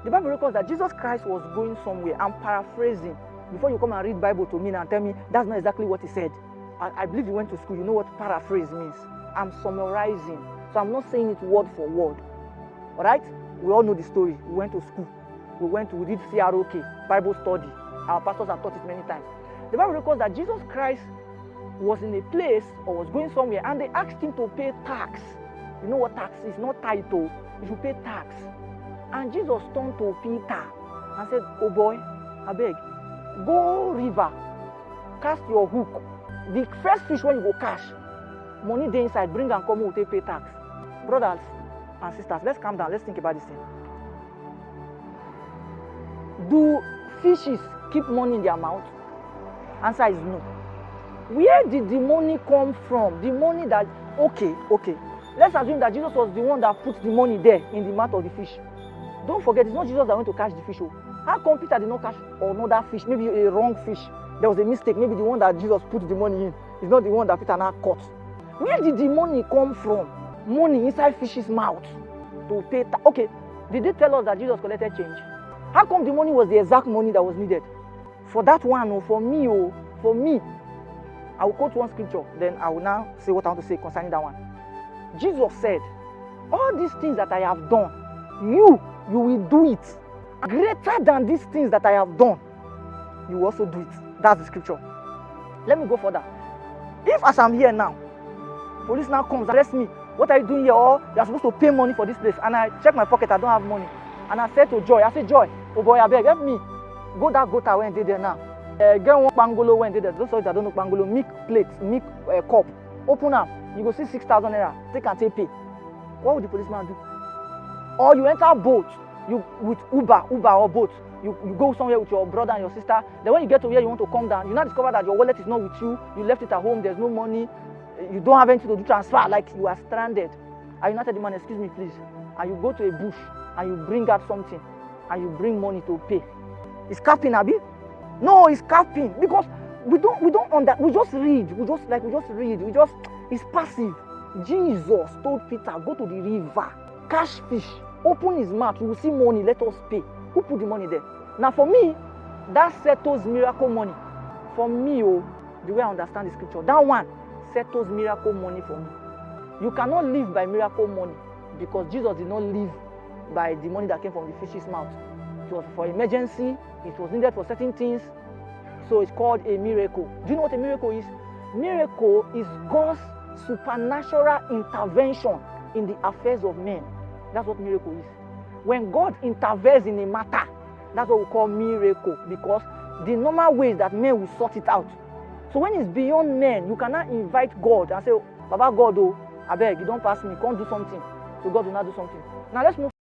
The Bible records that Jesus Christ was going somewhere. I'm paraphrasing. Before you come and read Bible to me and tell me that's not exactly what he said. I believe you went to school. You know what paraphrase means. I'm summarizing. So I'm not saying it word for word. All right? We all know the story. We went to school. We did CROK, Bible study. Our pastors have taught it many times. The Bible records that Jesus Christ was in a place or was going somewhere and they asked him to pay tax. You know what tax is? Not title. You should pay tax. And Jesus turned to Peter and said, "Oh boy, I beg, go river, cast your hook. The first fish when you go catch, money there inside, bring and come out, pay tax." Brothers and sisters, let's calm down. Let's think about this thing. Do fishes keep money in their mouth? Answer is no. Where did the money come from? The money that, okay. Let's assume that Jesus was the one that put the money there in the mouth of the fish. Don't forget, it's not Jesus that went to catch the fish. How come Peter did not catch another fish? Maybe a wrong fish. There was a mistake. Maybe the one that Jesus put the money in is not the one that Peter now caught. Where did the money come from? Money inside fish's mouth to pay tax. Okay, did they tell us that Jesus collected change? How come the money was the exact money that was needed? For that one, or for me, I will quote one scripture, then I will now say what I want to say concerning that one. Jesus said, "All these things that I have done, you will do it. Greater than these things that I have done, you will also do it." That's the scripture. Let me go further. If as I'm here now, police now comes and arrests me, "What are you doing here?" Or "You are supposed to pay money for this place," and I check my pocket, I don't have money. And I said to Joy, "Joy, oh boy, I beg, help me. Go that gutter when they there now. Get one pangolo when they there. Those of you that don't know pangolo, milk plate, milk cup. Open up. You go see 6,000 naira. Take and take pay." What would the policeman do? Or you enter a boat, you with Uber or boat. You go somewhere with your brother and your sister. Then when you get to where you want to come down, you now discover that your wallet is not with you. You left it at home. There's no money. You don't have anything to do transfer. Like you are stranded. And you now tell the man, "Excuse me, please." And you go to a bush and you bring out something and you bring money to pay. It's capping, Abi? No, it's capping because we just read. It's passive. Jesus told Peter, "Go to the river, catch fish, open his mouth, you will see money, let us pay." Who put the money there? Now for me, that settles miracle money. For me, the way I understand the scripture, that one settles miracle money for me. You cannot live by miracle money because Jesus did not live by the money that came from the fish's mouth. It was for emergency, it was needed for certain things, so it's called a miracle. Do you know what a miracle is? Miracle is God's supernatural intervention in the affairs of men. That's what miracle is. When God intervenes in a matter, that's what we call miracle, because the normal ways that men will sort it out. So when it's beyond men, you cannot invite God and say, "Baba God, I beg, you don't pass me, come do something." So God will not do something. Now let's move